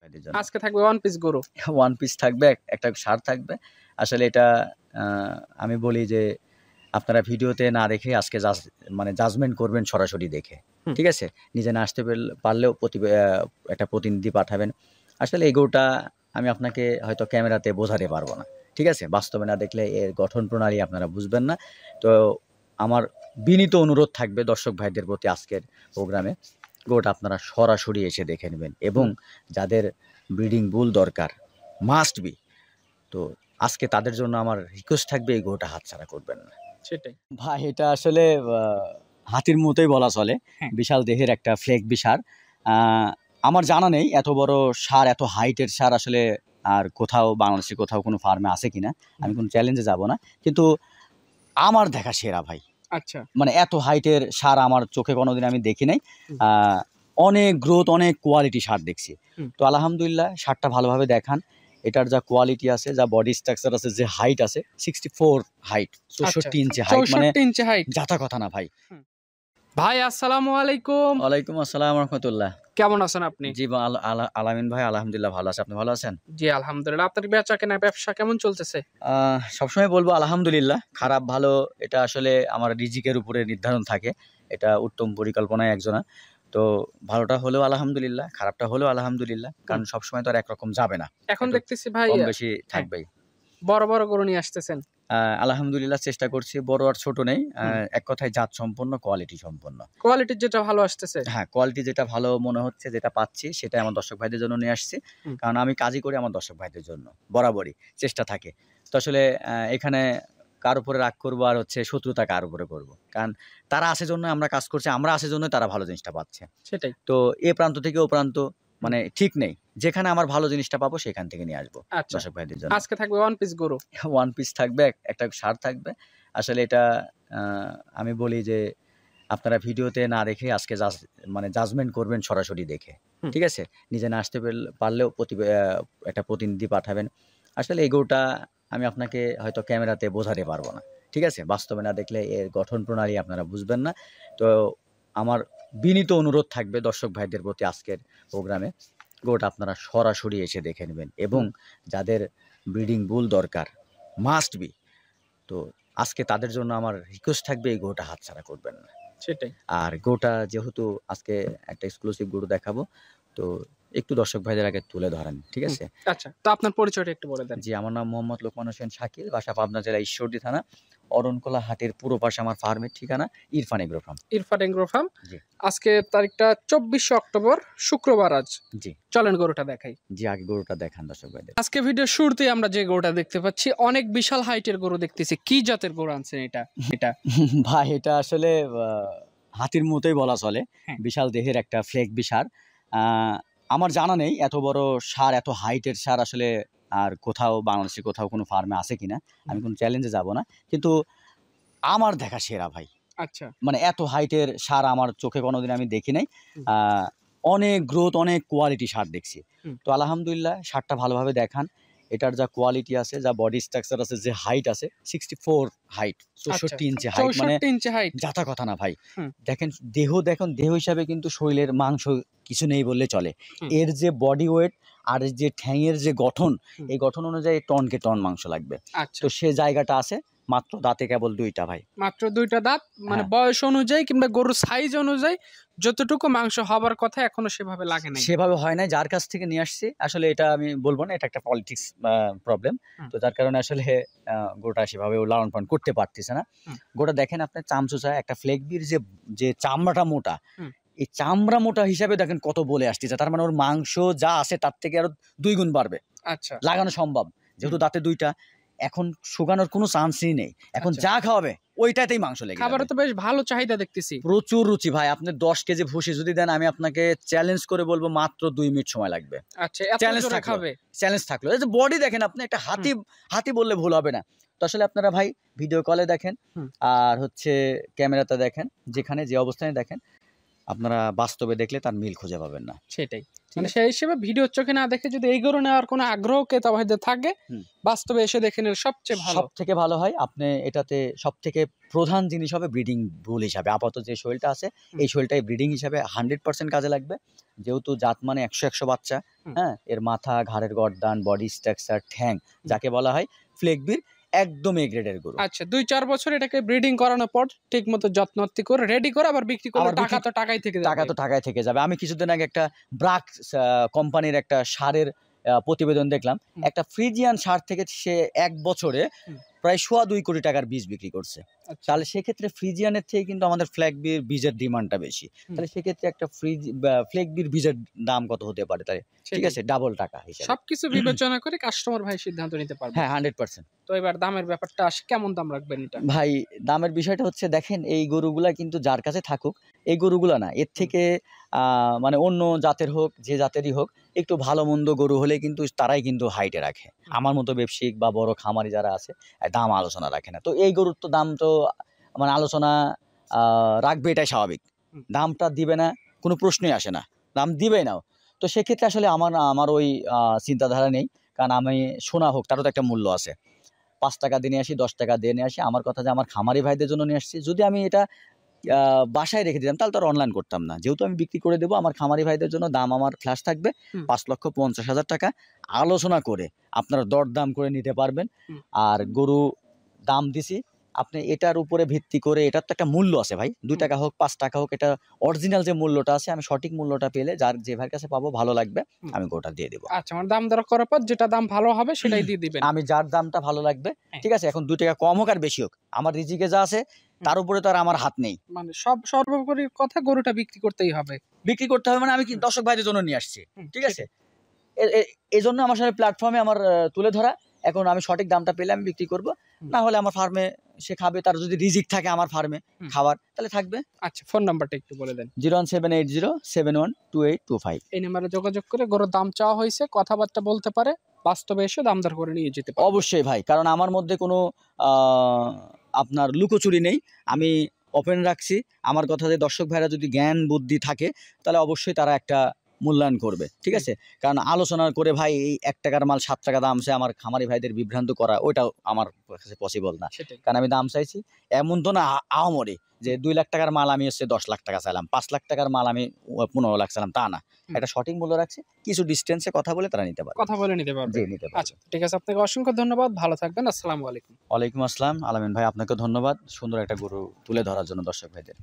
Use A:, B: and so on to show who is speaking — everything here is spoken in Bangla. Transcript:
A: ভাইদের জন্য।
B: আজকে থাকবে ওয়ান পিস গরু।
A: ওয়ান পিস থাকবে, একটা ষাঁড় থাকবে। আসলে এটা আমি বলি যে আপনারা ভিডিওতে না দেখে আজকে জাজমেন্ট করবেন সরাসরি দেখে। ঠিক আছে? নিজে না আসতে পারলেও একটা প্রতিনিধি পাঠাবেন। আসলে এই গরুটা আমি আপনাকে হয়তো ক্যামেরাতে বোঝাতে পারব না। ঠিক আছে? বাস্তবে না দেখলে এর গঠন প্রণালী আপনারা বুঝবেন না। তো আমার বিনীত অনুরোধ থাকবে দর্শক ভাইদের প্রতি আজকের প্রোগ্রামে গরুটা আপনারা সরাসরি এসে দেখে নেবেন এবং যাদের ব্রিডিং বুল দরকার মাস্ট বি, তো আজকে তাদের জন্য আমার রিকোয়েস্ট থাকবে এই গরুটা হাতছাড়া করবেন না।
B: সেটাই
A: ভাই, এটা আসলে হাতির মতোই বলা চলে। বিশাল দেহের একটা ফ্লেগবি ষাঁড়। আমার জানা নেই এত বড় ষাঁড়, এত হাইটের ষাঁড় আসলে আর কোথাও বাংলাদেশে কোথাও কোনো ফার্মে আছে কিনা। আমি কোনো চ্যালেঞ্জে যাব না, কিন্তু আমার দেখা সেরা ভাই।
B: আচ্ছা,
A: মানে এত হাইটের ষাঁড় আমার চোখে কোনোদিন আমি দেখি নাই। অনেক গ্রোথ, অনেক কোয়ালিটি ষাঁড় দেখছি। তো আলহামদুলিল্লাহ ষাঁড়টা ভালোভাবে দেখান। এটার যা কোয়ালিটি আছে, যা বডি স্ট্রাকচার আছে, যে হাইট আছে 64 হাইট, 64 ইঞ্চি হাইট, মানে
B: 64 ইঞ্চি হাইট,
A: যাতা কথা না ভাই।
B: ভাই আসসালামু আলাইকুম।
A: ওয়ালাইকুম আসসালাম রাহমাতুল্লাহ।
B: কেমন আছেন আপনি?
A: জি আলামিন ভাই, আলহামদুলিল্লাহ ভালো আছি। আপনি ভালো আছেন?
B: জি আলহামদুলিল্লাহ। আপনার বেচা কেনা ব্যবসা কেমন চলতেছে?
A: সবসময় বলবো আলহামদুলিল্লাহ। খারাপ ভালো এটা আসলে আমার রিজিকের উপরে নির্ধারণ থাকে। এটা উত্তম পরিকল্পনায় একজনা। তো ভালোটা হলেও আলহামদুলিল্লাহ, খারাপটা হলেও আলহামদুলিল্লাহ। কারণ সবসময় তো আর একরকম যাবে না।
B: এখন দেখতেছি ভাই
A: কম বেশি থাকবেই।
B: বড় বড় গরু নিয়ে আসতেছেন।
A: আলহামদুলিল্লাহ চেষ্টা করছি। বড় আর ছোট নেই। এক কথায় জাত সম্পন্ন, কোয়ালিটি সম্পন্ন।
B: কোয়ালিটির যেটা ভালো আসতেছে।
A: হ্যাঁ, কোয়ালিটি যেটা ভালো মনে হচ্ছে, যেটা পাচ্ছি সেটাই আমার দর্শক ভাইদের জন্য নিয়ে আসছি। কারণ আমি কাজই করি আমার দর্শক ভাইদের জন্য। বরাবরই চেষ্টা থাকে। তো আসলে এখানে কার উপরে রাগ করবো আর শত্রুতা কার উপরে করবো? কারণ তারা আসে জন্য আমরা কাজ করছি, আমরা আসে জন্যই তারা ভালো জিনিসটা পাচ্ছে।
B: সেটাই।
A: তো এ প্রান্ত থেকে ও প্রান্ত মানে ঠিক নেই। যেখানে আমার ভালো জিনিসটা পাবো সেখান থেকে নিয়ে আসবো দর্শক ভাইদের জন্য।
B: আজকে থাকবে ওয়ান পিস গরু।
A: ওয়ান পিস থাকবে, একটা ষাঁড় থাকবে। আসলে এটা আমি বলি যে আপনারা ভিডিওতে না দেখে আজকে জাজমেন্ট করবেন সরাসরি দেখে। ঠিক আছে? নিজে না আসতে পারলেও একটা প্রতিনিধি পাঠাবেন। আসলে এই গরুটা আমি আপনাকে হয়তো ক্যামেরাতে বোঝাতে পারব না। ঠিক আছে? বাস্তবে না দেখলে এর গঠন প্রণালী আপনারা বুঝবেন না। তো আমার বিনীত অনুরোধ থাকবে দর্শক ভাইদের প্রতি আজকের প্রোগ্রামে গরুটা আপনারা সরাসরি এসে দেখে নেবেন এবং যাদের ব্রিডিং বুল দরকার মাস্ট বি, তো আজকে তাদের জন্য আমার রিকোয়েস্ট থাকবে এই গরুটা হাতছাড়া করবেন না।
B: সেটাই।
A: আর গরুটা যেহেতু আজকে একটা এক্সক্লুসিভ গরু দেখাবো, তো একটু দর্শক ভাইদের আগে তুলে ধরেন। ঠিক আছে?
B: আচ্ছা, তো আপনার পরিচয়টা একটু বলে দেন।
A: জি, আমার নাম মোহাম্মদ লোকমান হোসেন শাকিল, বাসা পাবনা জেলা ঈশ্বরদী থানা, অরণকোলা হাটের পূর্ব পাশে আমার ফার্মের ঠিকানা, Irfan agro farm.
B: Irfan agro farm.
A: জি।
B: আজকে তারিখটা 24 অক্টোবর, শুক্রবার আজ।
A: জি।
B: চলেন গরুটা দেখাই।
A: জি, আগে গরুটা দেখান দর্শক ভাইদের।
B: আজকে ভিডিও শুরুতেই আমরা যে গরুটা দেখতে পাচ্ছি, অনেক বিশাল হাইটের গরু দেখতেছি। কি জাতের গরু আনছেন এটা?
A: ভাই, এটা আসলে হাতির মতোই বলা চলে। বিশাল দেহের একটা ফ্লেগবি ষাঁড়। আমার জানা নেই এত বড় ষাঁড়, এত হাইটের ষাঁড় আসলে আর কোথাও বাংলাদেশে কোথাও কোনো ফার্মে আছে কিনা। আমি কোনো চ্যালেঞ্জে যাব না, কিন্তু আমার দেখা সেরা ভাই।
B: আচ্ছা,
A: মানে এত হাইটের ষাঁড় আমার চোখে কোনোদিন আমি দেখি নাই। অনেক গ্রোথ, অনেক কোয়ালিটি ষাঁড় দেখছি। তো আলহামদুলিল্লাহ ষাঁড়টা ভালোভাবে দেখান। এটার যা কোয়ালিটি আছে, যা বডি স্ট্রাকচার আছে, যে হাইট আছে 64 হাইট, 64 ইঞ্চি হাইট, মানে
B: 64 ইঞ্চি হাইট,
A: যাতা কথা না ভাই। দেখেন দেহ হিসাবে কিন্তু শরীরের মাংস কিছু নেই বললে চলে। এর যে বডি ওয়েট আর যে ঠ্যাঙের যে গঠন, এই গঠন অনুযায়ী টনকে টন মাংস লাগবে। তো সে জায়গাটা আছে। মাত্র দাঁতে কেবল 2টা ভাই।
B: মাত্র 2টা দাঁত। মানে বয়স অনুযায়ী কিংবা গরুর সাইজ অনুযায়ী যতটুকু মাংস হবার কথা এখনো সেভাবে লাগে নাই,
A: সেভাবে হয় নাই। যার কাছ থেকে নিয়ে আসছি, আসলে এটা আমি বলবো না, এটা একটা পলিটিক্স প্রবলেম। তো যার কারণে আসলে গরুটা সেভাবে লালন পালন করতে পারতেছে না। গরুটা দেখেন আপনার চামচুচা, একটা ফ্লেগবির যে চামড়াটা মোটা, এই চামড়া মোটা হিসাবে দেখেন কত বলে আসতেছে। তার মানে ওর মাংস যা আছে তার থেকে আরো 2 গুণ বাড়বে।
B: আচ্ছা,
A: লাগানো সম্ভব, যেহেতু দাঁতে 2টা। এখন শুকানোর কোনো চান্সই নেই। এখন যা খাওয়াবে ওইটাতেই মাংস লেগে যাবে।
B: খাবারে তো বেশ ভালো চাহিদা দেখতেছি।
A: প্রচুর রুচি ভাই। আপনি 10 কেজি ভুসি যদি দেন, আমি আপনাকে চ্যালেঞ্জ করে বলবো মাত্র 2 মিনিট সময় লাগবে।
B: আচ্ছা, এত জোরে খাবে?
A: চ্যালেঞ্জ থাকলো। এই যে বডি দেখেন আপনি, একটা হাতি বললে ভুল হবে না। তো আসলে আপনারা ভাই ভিডিও কলে দেখেন আর ক্যামেরাতে দেখেন, যেখানে যে অবস্থানে দেখেন, আপনারা বাস্তবে দেখলে তার মিল খুঁজে পাবেন না।
B: সেটাই, মানে সেই হিসেবে ভিডিওর চোখে না দেখে যদি এই গরু নেওয়ার কোনো আগ্রহ ক্রেতা ভাইদের থাকে, বাস্তবে এসে দেখে নিলে সবচেয়ে ভালো।
A: সব থেকে ভালো হয়। আপনি এটাতে সব থেকে প্রধান জিনিস হবে ব্রিডিং বুল হিসাবে। আপাতত যে শৈলটা আছে এই শৈলটাই ব্রিডিং হিসাবে 100% কাজে লাগবে। যেহেতু জাত মানে 100 বাচ্চা, হ্যাঁ, এর মাথা, ঘাড়ের গর্দান, বডি স্ট্রাকচার, ঠ্যাং যাকে বলা হয় ফ্লেগবির, একদম এ গ্রেডের গরু।
B: আচ্ছা, 2-4 বছর এটাকে ব্রিডিং করানোর পর ঠিকমতো যত্ন করে রেডি করে আবার বিক্রি করলে টাকা তো টাকাই থেকে যাবে।
A: টাকা তো টাকায় থেকে যাবে। আমি কিছুদিন আগে একটা ব্রাক কোম্পানির একটা সারের প্রতিবেদন দেখলাম। একটা ফ্রিজিয়ান সার থেকে সে 1 বছরে প্রায় 2.25 কোটি টাকার বীজ বিক্রি করছে। তাহলে সেক্ষেত্রে ফ্রিজিয়ানের থেকে কিন্তু আমাদের ফ্ল্যাগবির বীজের ডিমান্ডটা বেশি। তাহলে সেক্ষেত্রে একটা ফ্ল্যাগবির বীজের দাম কত হতে পারে? তাই ঠিক আছে, ডাবল টাকা হিসাবে।
B: সবকিছু বিবেচনা করে কাস্টমার ভাই সিদ্ধান্ত নিতে পারবে।
A: হ্যাঁ, 100%।
B: তো এবার দামের ব্যাপারটা আসে, কেমন দাম রাখবেন এটা?
A: ভাই দামের বিষয়টা হচ্ছে, দেখেন এই গরুগুলা কিন্তু যার কাছে থাকুক, এই গরুগুলা না, এর থেকে মানে অন্য জাতের হোক, যে জাতেরই হোক, একটু ভালো মন্দ গরু হলে কিন্তু তারাই কিন্তু হাইটে রাখে। আমার মতো ব্যবসায়িক বা বড় খামারি যারা আছে দাম আলোচনা রাখে না। তো এই গরুর তো দাম তো মানে আলোচনা রাখবে, এটাই স্বাভাবিক। দামটা দিবে না কোনো প্রশ্নই আসে না, দাম দিবেই নাও। তো সেক্ষেত্রে আসলে আমার ওই চিন্তাধারা নেই। কারণ আমি শোনা হোক, তারও তো একটা মূল্য আছে। 5 টাকা দিয়ে নিয়ে আসি, 10 টাকা দিয়ে নিয়ে আসি, আমার কথা যে আমার খামারি ভাইদের জন্য নিয়ে আসছি। যদি আমি এটা বাসায় রেখে দিতাম তাহলে তো আর অনলাইন করতাম না। যেহেতু আমি বিক্রি করে দেবো, আমার খামারি ভাইদের জন্য দাম আমার ফ্ল্যাশ থাকবে 5,50,000 টাকা। আলোচনা করে আপনারা দরদাম করে নিতে পারবেন। আর গরু দাম দিছি, আপনি এটার উপরে ভিত্তি করে, এটার তো একটা মূল্য আছে ভাই, 2 টাকা হোক 5 টাকা হোক, এটা অরিজিনাল যে মূল্যটা আছে, আমি সঠিক মূল্যটা পেলে যার যে ভাইয়ের কাছে পাবো ভালো লাগবে, আমি গোটা দিয়ে দেবো।
B: আচ্ছা, আমার দাম দর করার পর যেটা দাম ভালো হবে সেটাই দিয়ে দিবেন।
A: আমি যার দামটা ভালো লাগবে, ঠিক আছে, এখন 2 টাকা কম হোক আর বেশি হোক, আমার রিজিকে যা আছে তার উপরে তো আর আমার হাত নেই।
B: মানে সর্বোপরি কথা, গরুটা বিক্রি করতেই হবে।
A: বিক্রি করতে হবে মানে আমি কি দর্শক ভাইদের জন্য নিয়ে আসছি, ঠিক আছে। এই জন্য আমার সাথে প্ল্যাটফর্মে আমার তুলে ধরা। এখন আমি সঠিক দামটা পেলে আমি বিক্রি করব, না হলে আমার ফার্মে সে খাবে। তার যদি রিজিক থাকে আমার ফার্মে খাবার, তাহলে থাকবে।
B: আচ্ছা, ফোন নাম্বারটা একটু বলে দেন।
A: 01780712825।
B: এই নাম্বারে যোগাযোগ করে গরুর দাম চাওয়া হয়েছে, কথাবার্তা বলতে পারে, বাস্তবে এসে দাম দর করে নিয়ে যেতে পারে।
A: অবশ্যই ভাই, কারণ আমার মধ্যে কোনো আপনার লুকোচুরি নেই, আমি ওপেন রাখছি। আমার কথা যে দর্শক ভাইরা যদি জ্ঞান বুদ্ধি থাকে তাহলে অবশ্যই তারা একটা মূল্যায়ন করবে, ঠিক আছে। কারণ আলোচনা করে ভাই এই 1 টাকার মাল 7 টাকা দাম সে আমার খামারি ভাইদের বিভ্রান্ত করা, ওইটাও আমার কাছে পসিবল না। কারণ আমি দাম চাইছি, এমন তো না আহামরি যে 2 লাখ টাকার মাল আমি হচ্ছে 10 লাখ টাকা চাইলাম, 5 লাখ টাকার মাল আমি 15 লাখ চাইলাম, তা না। একটা সঠিক মূল্য রাখছি, কিছু ডিস্টেন্সে কথা বলে তারা নিতে পারবে,
B: কথা বলে নিতে পারবে।
A: জি, নিতে পারবে।
B: আচ্ছা, ঠিক আছে, আপনাকে অসংখ্য ধন্যবাদ, ভালো থাকবেন। আসসালামু আলাইকুম।
A: ওয়ালাইকুম আসসালাম। আলামিন ভাই, আপনাকে ধন্যবাদ সুন্দর একটা গরু তুলে ধরার জন্য দর্শক ভাইদের।